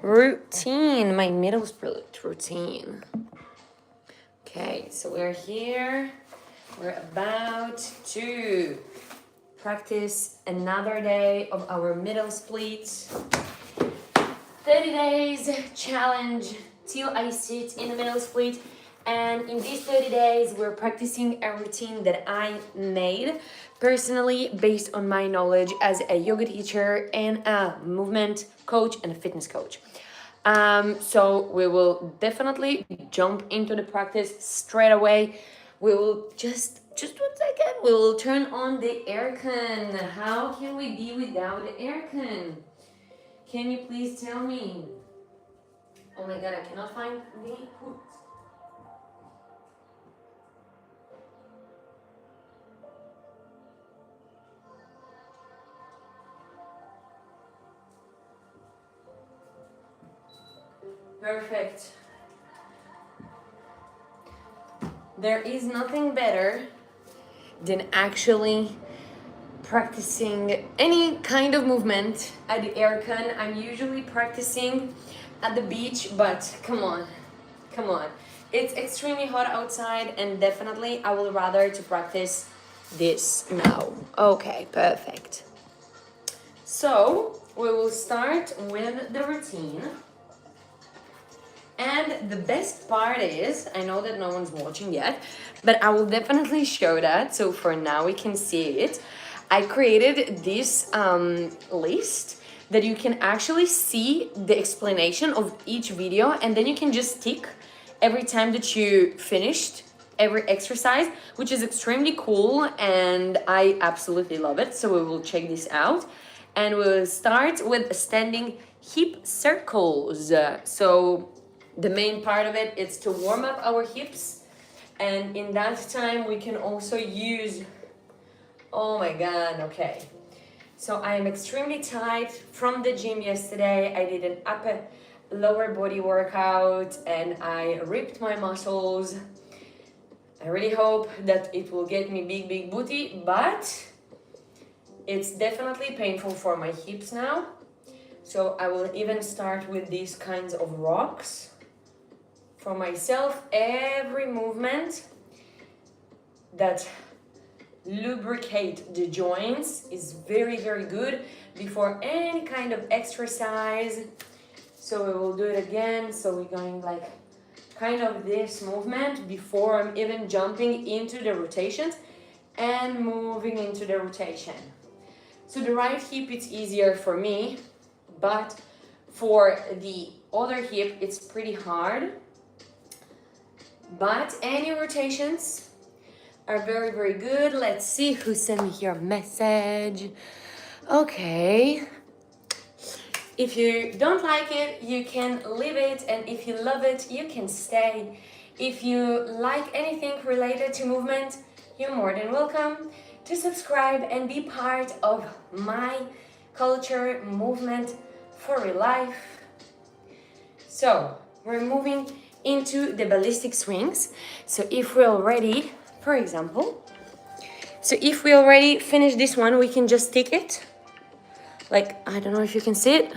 routine, my middle split routine. Okay, so we're here. We're about to practice another day of our middle split. 30 days challenge till I sit in the middle split. And in these 30 days, we're practicing a routine that I made personally based on my knowledge as a yoga teacher and a movement coach and a fitness coach. So we will definitely jump into the practice straight away. We will just 1 second. We will turn on the aircon. How can we be without the aircon? Can you please tell me? Oh my god, I cannot find the hood. Perfect. There is nothing better than actually practicing any kind of movement at the aircon. I'm usually practicing at the beach, but come on. It's extremely hot outside and definitely I will rather to practice this now. Okay, perfect. So we will start with the routine. And the best part is, I know that no one's watching yet, but I will definitely show that. So for now we can see it. I created this list that you can actually see the explanation of each video, and then you can just tick every time that you finished every exercise, which is extremely cool and I absolutely love it. So we will check this out and we'll start with standing hip circles. So the main part of it is to warm up our hips, and in that time we can also use, oh my god, okay. So I am extremely tight from the gym yesterday. I did an upper lower body workout and I ripped my muscles. I really hope that it will get me big booty, but it's definitely painful for my hips now. So I will even start with these kinds of rocks. For myself, every movement that lubricate the joints is very good before any kind of exercise. So we will do it again. So we're going like kind of this movement before I'm even jumping into the rotations and moving into the rotation. So the right hip, it's easier for me, but for the other hip, it's pretty hard. But any rotations are very good. Let's see who sent me here a message. Okay. If you don't like it, you can leave it, and if you love it, you can stay. If you like anything related to movement, you're more than welcome to subscribe and be part of my culture movement for real life. So we're moving into the ballistic swings. So if we already, for example, so if we already finished this one, we can just tick it. Like, I don't know if you can see it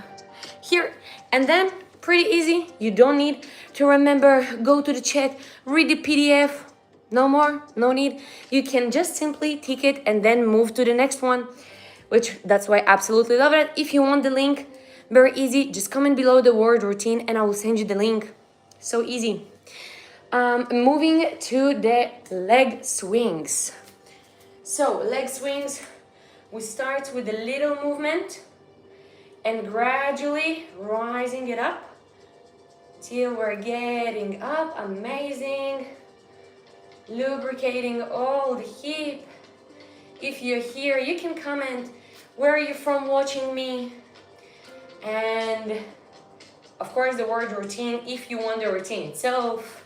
here. And then pretty easy. You don't need to remember, go to the chat, read the PDF. No more, no need. You can just simply tick it and then move to the next one, which that's why I absolutely love it. If you want the link, very easy. Just comment below the word routine and I will send you the link. So easy. Moving to the leg swings. So leg swings, we start with a little movement and gradually rising it up till we're getting up. Amazing. Lubricating all the hip. If you're here, you can comment where are you from watching me, and of course the word routine if you want the routine itself.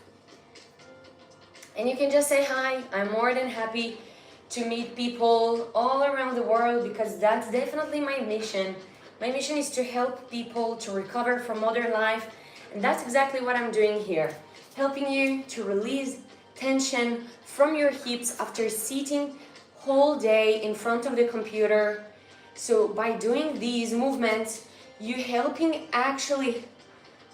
And you can just say hi. I'm more than happy to meet people all around the world because that's definitely my mission. My mission is to help people to recover from modern life, and that's exactly what I'm doing here. Helping you to release tension from your hips after sitting whole day in front of the computer. So by doing these movements, you helping actually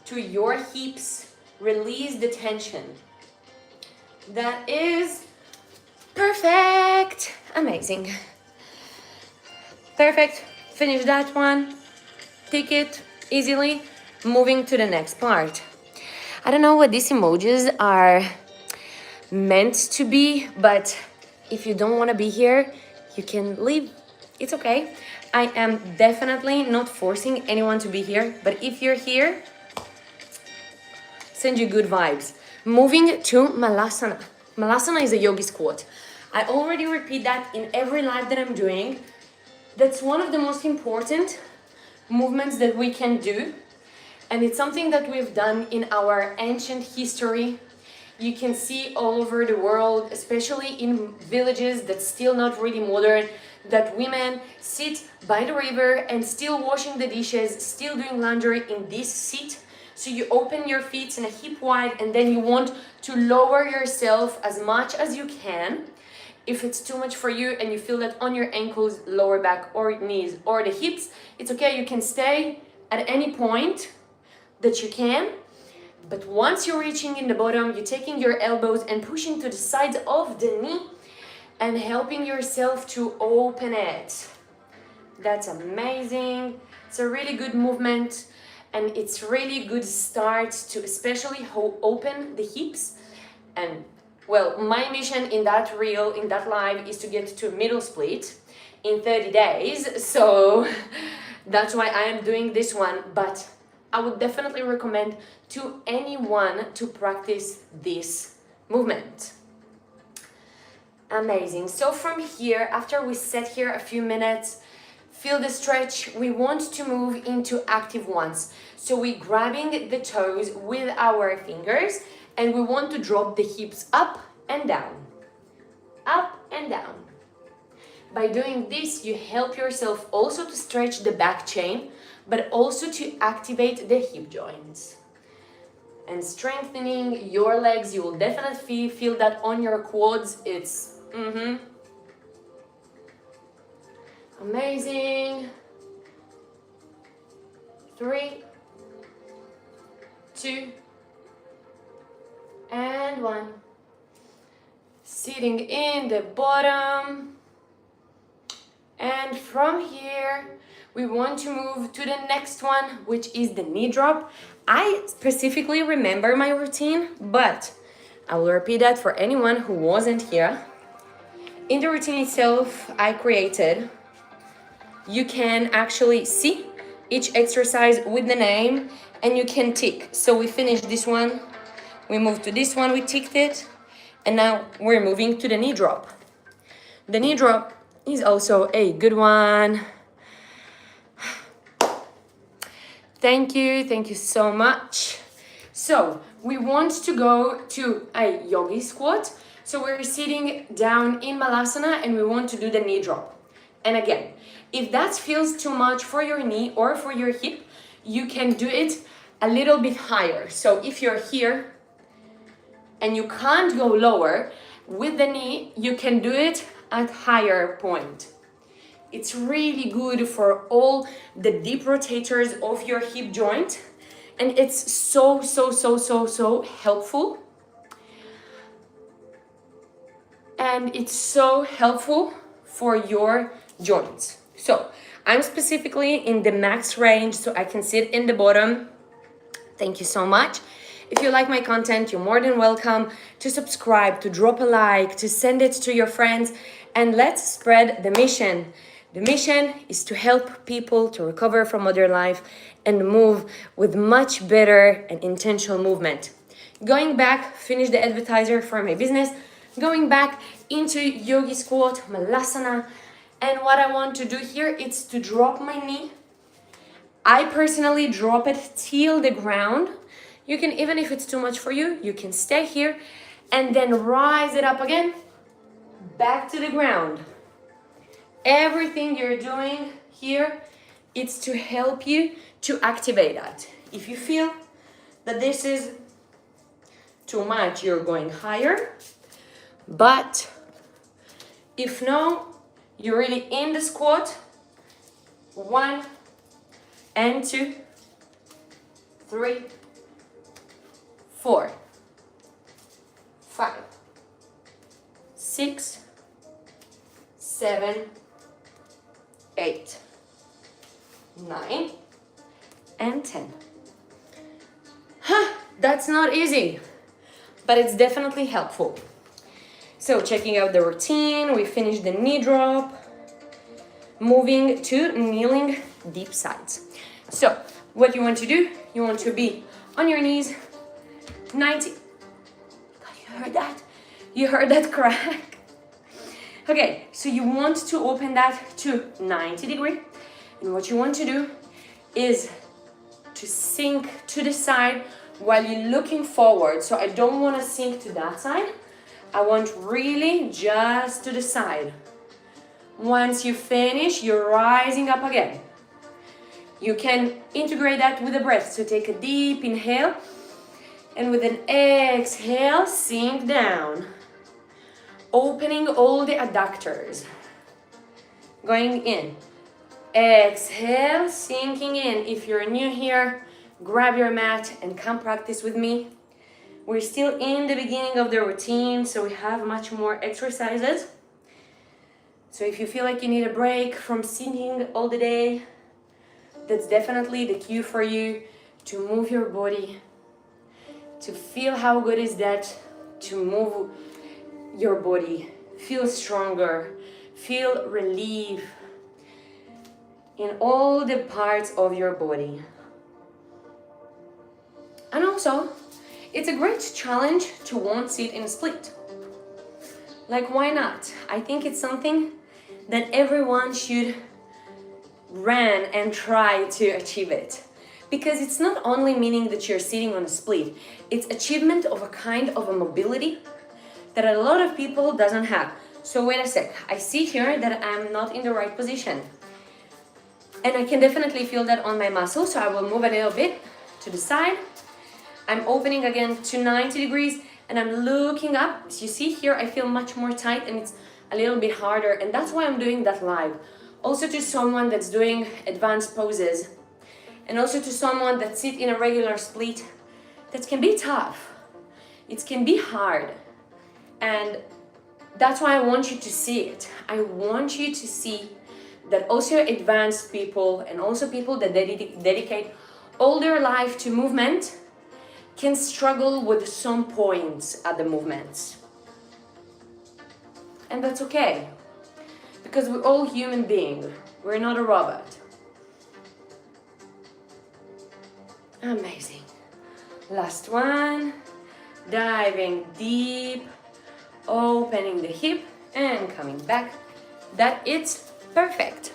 to your hips release the tension. That is perfect. Amazing. Perfect. Finish that one. Tick it easily. Moving to the next part. I don't know what these emojis are meant to be, but if you don't want to be here, you can leave. It's okay. I am definitely not forcing anyone to be here, but if you're here, send you good vibes. Moving to Malasana. Malasana is a yogi squat. I already repeat that in every live that I'm doing. That's one of the most important movements that we can do. And it's something that we've done in our ancient history. You can see all over the world, especially in villages that's still not really modern, that women sit by the river and still washing the dishes, still doing laundry in this seat. So you open your feet in a hip wide, and then you want to lower yourself as much as you can. If it's too much for you and you feel that on your ankles, lower back or knees or the hips, it's okay, you can stay at any point that you can. But once you're reaching in the bottom, you're taking your elbows and pushing to the sides of the knee and helping yourself to open it. That's amazing. It's a really good movement, and it's really good start to especially open the hips. And well, my mission in that reel, in that live, is to get to a middle split in 30 days. So that's why I am doing this one. But I would definitely recommend to anyone to practice this movement. Amazing. So from here, after we sit here a few minutes, feel the stretch, we want to move into active ones. So we're grabbing the toes with our fingers, and we want to drop the hips up and down, up and down. By doing this, you help yourself also to stretch the back chain, but also to activate the hip joints. And strengthening your legs, you will definitely feel that on your quads. It's amazing. 3, 2, and 1. Sitting in the bottom. And from here, we want to move to the next one, which is the knee drop. I specifically remember my routine, but I will repeat that for anyone who wasn't here. In the routine itself I created, you can actually see each exercise with the name, and you can tick. So we finished this one, we moved to this one, we ticked it, and now we're moving to the knee drop. The knee drop is also a good one. Thank you so much. So we want to go to a yogi squat. So we're sitting down in Malasana and we want to do the knee drop. And again, if that feels too much for your knee or for your hip, you can do it a little bit higher. So if you're here and you can't go lower with the knee, you can do it at higher point. It's really good for all the deep rotators of your hip joint, and it's so helpful. And it's so helpful for your joints. So I'm specifically in the max range, so I can sit in the bottom. Thank you so much. If you like my content, you're more than welcome to subscribe, to drop a like, to send it to your friends, and let's spread the mission. The mission is to help people to recover from modern life and move with much better and intentional movement. Going back, finish the advertiser for my business, going back into yogi squat, Malasana, and what I want to do here is to drop my knee. I personally drop it till the ground. You can, even if it's too much for you, you can stay here and then rise it up again, back to the ground. Everything you're doing here, it's to help you to activate that. If you feel that this is too much, you're going higher. But if no, you're really in the squat, 1 and 2, 3, 4, 5, 6, 7, 8, 9, and 10. That's not easy, but it's definitely helpful. So checking out the routine, we finished the knee drop, moving to kneeling deep sides. So what you want to do, you want to be on your knees, 90. God, you heard that? You heard that crack? Okay, so you want to open that to 90 degree. And what you want to do is to sink to the side while you're looking forward. So I don't want to sink to that side. I want really just to the side. Once you finish, you're rising up again. You can integrate that with the breath. So take a deep inhale, and with an exhale, sink down. Opening all the adductors. Going in. Exhale, sinking in. If you're new here, grab your mat and come practice with me. We're still in the beginning of the routine, so we have much more exercises. So if you feel like you need a break from sitting all the day, that's definitely the cue for you to move your body, to feel how good is that to move your body, feel stronger, feel relief in all the parts of your body. And also, it's a great challenge to want sit in split. Like, why not? I think it's something that everyone should run and try to achieve it. Because it's not only meaning that you're sitting on a split, it's achievement of a kind of a mobility that a lot of people doesn't have. So wait a sec, I see here that I'm not in the right position. And I can definitely feel that on my muscles, so I will move a little bit to the side. I'm opening again to 90 degrees and I'm looking up. As you see here, I feel much more tight and it's a little bit harder, and that's why I'm doing that live. Also to someone that's doing advanced poses, and also to someone that sits in a regular split, that can be tough. It can be hard. And that's why I want you to see it. I want you to see that also advanced people and also people that dedicate all their life to movement can struggle with some points at the movements. And that's okay, because we're all human beings. We're not a robot. Amazing. Last one. Diving deep, opening the hip and coming back. That it's perfect.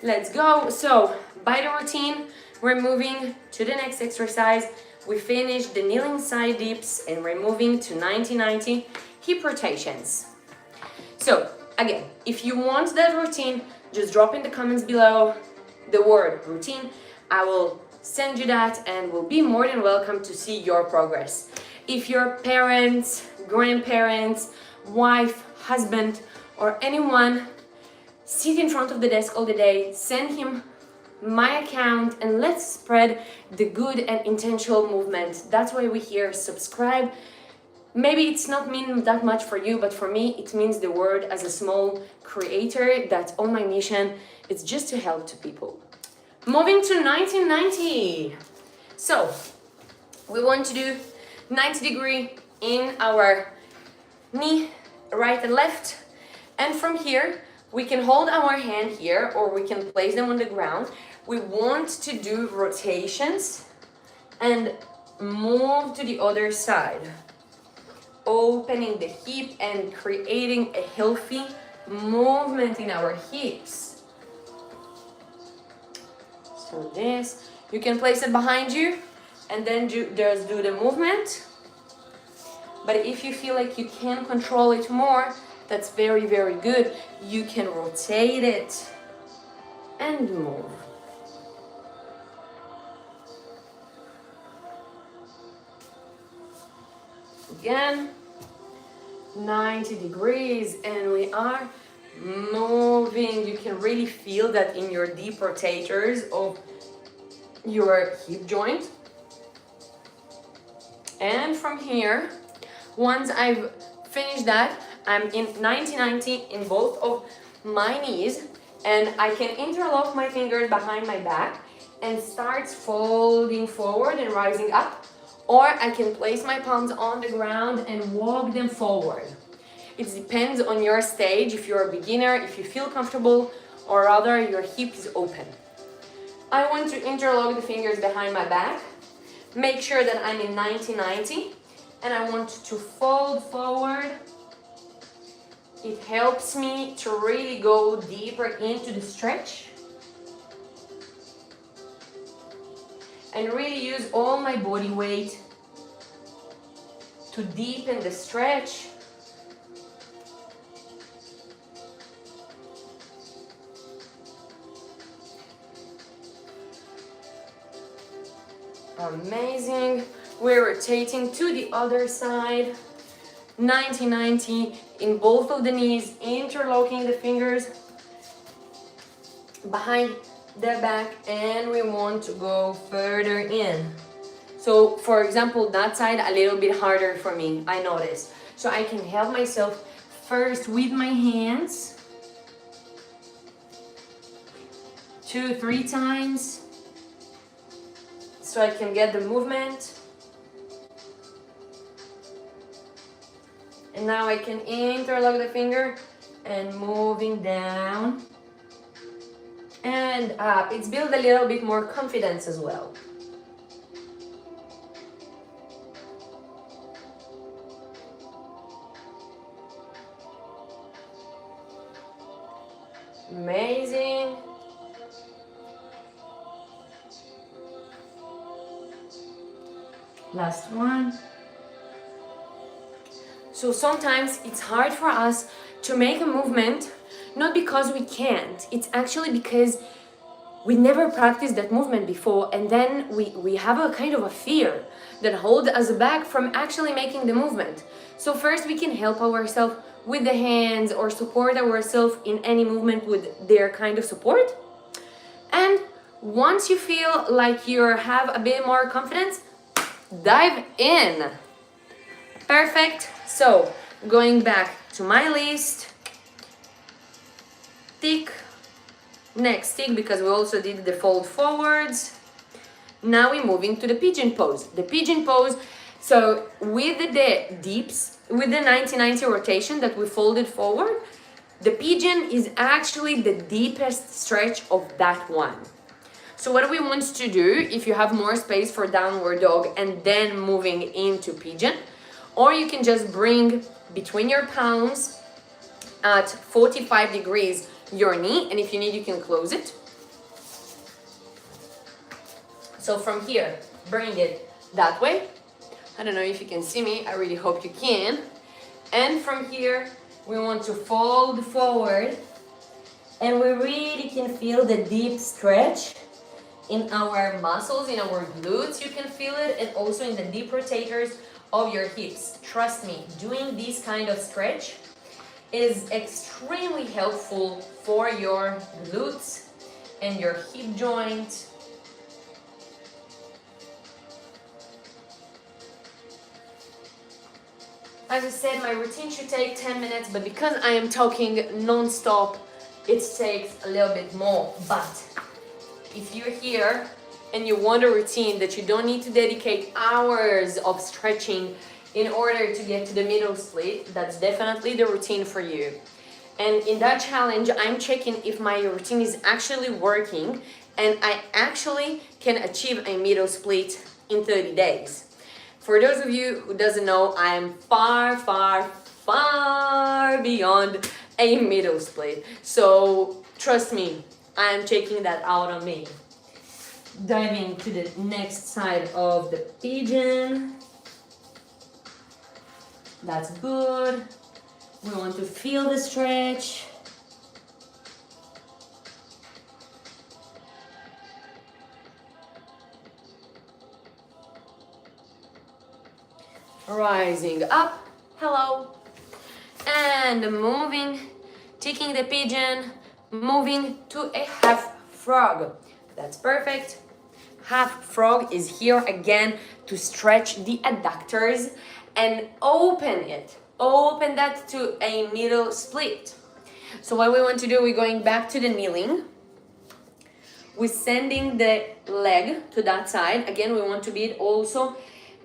Let's go. So by the routine, we're moving to the next exercise. We finished the kneeling side dips and we're moving to 90-90 hip rotations. So again, if you want that routine, just drop in the comments below the word routine. I will send you that and will be more than welcome to see your progress. If your parents, grandparents, wife, husband, or anyone sit in front of the desk all the day, send him my account and let's spread the good and intentional movement. That's why we're here. Subscribe. Maybe it's not mean that much for you, but for me it means the word. As a small creator, that's all my mission. It's just to help to people. Moving to 90-90. So we want to do 90 degree in our knee, right and left, and from here we can hold our hand here or we can place them on the ground. We want to do rotations and move to the other side, opening the hip and creating a healthy movement in our hips. So this, you can place it behind you and then just do the movement. But if you feel like you can control it more, that's very, very good. You can rotate it and move. Again, 90 degrees, and we are moving. You can really feel that in your deep rotators of your hip joint. And from here, once I've finished that, I'm in 90-90 in both of my knees, and I can interlock my fingers behind my back and start folding forward and rising up, or I can place my palms on the ground and walk them forward. It depends on your stage, if you're a beginner, if you feel comfortable, or rather your hip is open. I want to interlock the fingers behind my back, make sure that I'm in 90-90, and I want to fold forward. It helps me to really go deeper into the stretch and really use all my body weight to deepen the stretch. Amazing. We're rotating to the other side. 90-90 in both of the knees, interlocking the fingers behind the back, and we want to go further in. So for example, that side a little bit harder for me, I noticed. So I can help myself first with my hands 2-3 times so I can get the movement. And now I can interlock the finger and moving down and up. It's built a little bit more confidence as well. Amazing. Last one. So sometimes it's hard for us to make a movement, not because we can't, it's actually because we never practiced that movement before, and then we have a kind of a fear that holds us back from actually making the movement. So first we can help ourselves with the hands or support ourselves in any movement with their kind of support. And once you feel like you have a bit more confidence, dive in. Perfect. So going back to my list, tick, next tick, because we also did the fold forwards. Now we're moving to the pigeon pose. The pigeon pose, so with the dips, with the 90-90 rotation that we folded forward, the pigeon is actually the deepest stretch of that one. So what we want to do, if you have more space for downward dog and then moving into pigeon, or you can just bring between your palms at 45 degrees your knee, and if you need you can close it. So from here, bring it that way. I don't know if you can see me, I really hope you can. And from here, we want to fold forward, and we really can feel the deep stretch in our muscles, in our glutes, you can feel it, and also in the deep rotators of your hips. Trust me, doing this kind of stretch is extremely helpful for your glutes and your hip joint. As I said, my routine should take 10 minutes, but because I am talking non-stop, it takes a little bit more. But if you're here and you want a routine that you don't need to dedicate hours of stretching in order to get to the middle split, that's definitely the routine for you. And in that challenge, I'm checking if my routine is actually working and I actually can achieve a middle split in 30 days. For those of you who doesn't know, I am far, far, far beyond a middle split. So trust me, I am checking that out on me. Diving to the next side of the pigeon. That's good. We want to feel the stretch. Rising up, hello, and moving, taking the pigeon, moving to a half frog. That's perfect. half frog is here again to stretch the adductors and open it. Open that to a middle split. So what we want to do, we're going back to the kneeling. We're sending the leg to that side. Again, we want to be also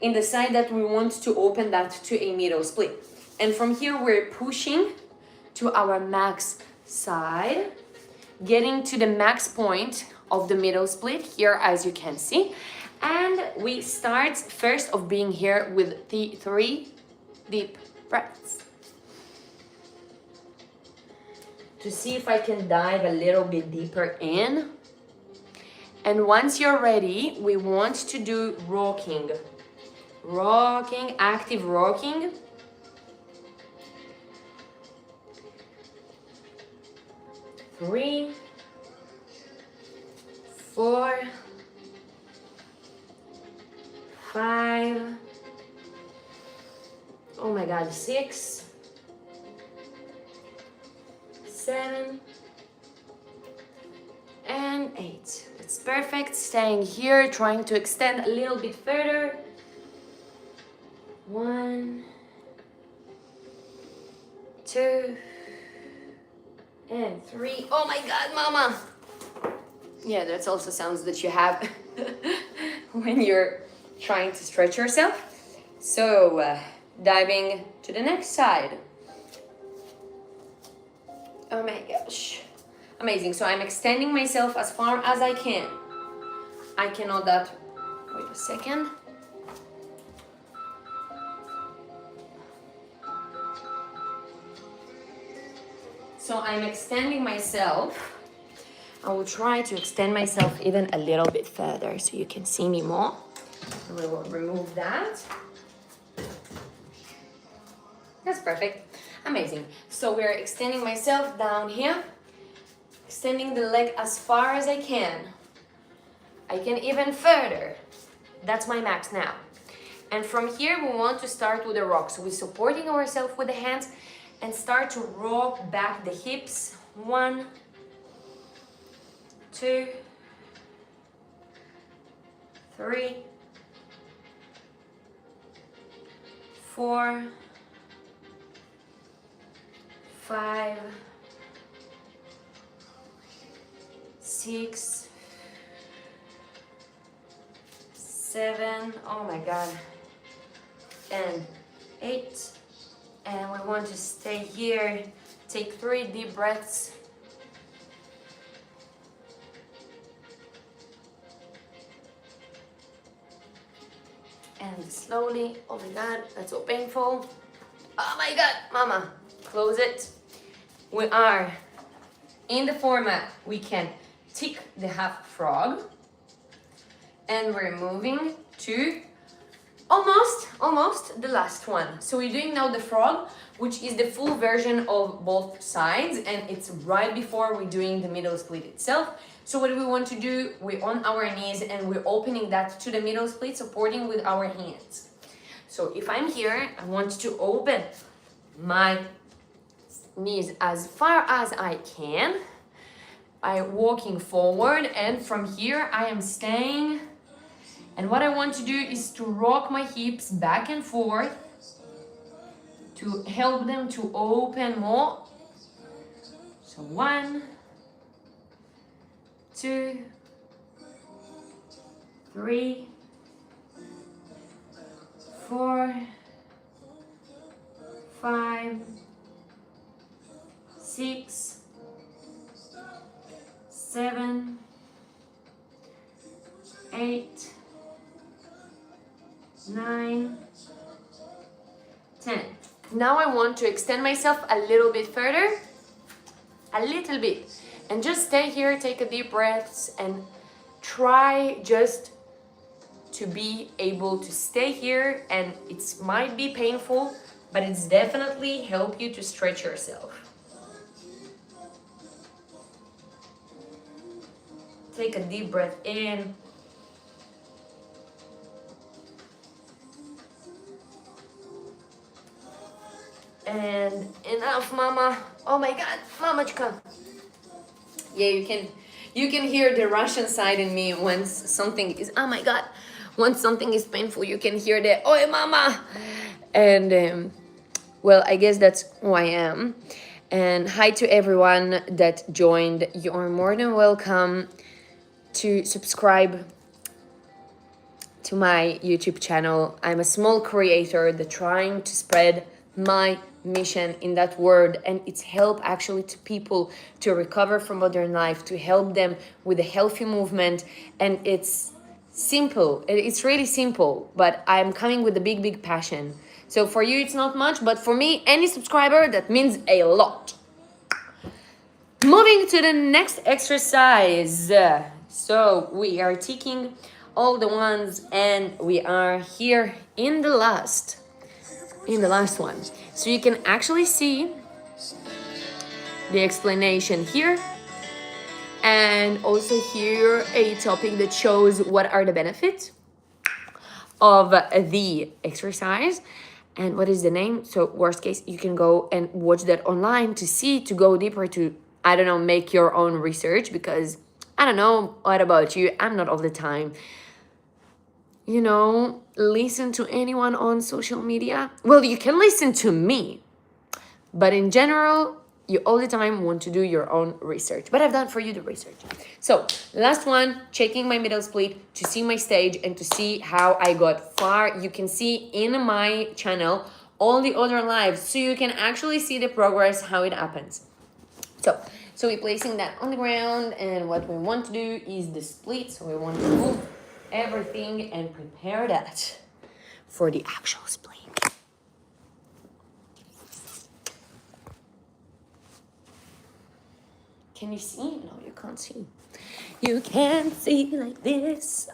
in the side that we want to open that to a middle split. And from here, we're pushing to our max side, getting to the max point of the middle split here, as you can see. And we start first of being here with the 3 deep breaths. To see if I can dive a little bit deeper in. And once you're ready, we want to do rocking. Rocking, active rocking. 3, 4, 5, oh my god, 6, 7, and 8. That's perfect. Staying here, trying to extend a little bit further. 1, 2, and 3. Oh my god, mama! Yeah, that's also sounds that you have when you're trying to stretch yourself. So, diving to the next side. Oh my gosh. Amazing. So I'm extending myself as far as I can. I cannot that. Wait a second. So I'm extending myself. I will try to extend myself even a little bit further so you can see me more. We will remove that. That's perfect. Amazing. So we're extending myself down here. Extending the leg as far as I can. I can even further. That's my max now. And from here we want to start with a rock. So we're supporting ourselves with the hands and start to rock back the hips. 1, 2, 3, 4, 5, 6, 7, oh my god, and 8. And we want to stay here. Take 3 deep breaths. And slowly, oh my god, that's so painful. Oh my god, mama, close it. We are in the format. We can tick the half frog. And we're moving to almost the last one. So we're doing now the frog, which is the full version of both sides, and it's right before we're doing the middle split itself. So what we want to do, we're on our knees and we're opening that to the middle split, supporting with our hands. So if I'm here, I want to open my knees as far as I can by walking forward, and from here I am staying. And what I want to do is to rock my hips back and forth to help them to open more. So 1, 2, 3, 4, 5, 6, 7, 8, 9, 10. Now I want to extend myself a little bit further, and just stay here, take a deep breath, and try just to be able to stay here. And it might be painful, but it's definitely help you to stretch yourself. Take a deep breath in. And enough, mama. Oh my god, mamachka. Yeah, You can hear the Russian side in me when something is, oh my God, when something is painful, you can hear the, oi mama. And well, I guess that's who I am. And hi to everyone that joined. You are more than welcome to subscribe to my YouTube channel. I'm a small creator that trying to spread my mission in that word, and it's help actually to people to recover from modern life, to help them with a healthy movement. And it's simple, it's really simple, but I'm coming with a big passion. So for you it's not much, but for me, any subscriber, that means a lot. Moving to the next exercise. So we are ticking all the ones, and we are here in the last one. So you can actually see the explanation here, and also here a topic that shows what are the benefits of the exercise and what is the name. So worst case, you can go and watch that online to go deeper, to, I don't know, make your own research, because I don't know what about you, I'm not all the time, listen to anyone on social media. Well, you can listen to me, but in general, you all the time want to do your own research. But I've done for you the research. So last one, checking my middle split to see my stage and to see how I got far. You can see in my channel all the other lives, so you can actually see the progress, how it happens. So we're placing that on the ground, and what we want to do is the split. So we want to move everything and prepare that for the actual split. Can you see? No, you can't see. You can't see like this.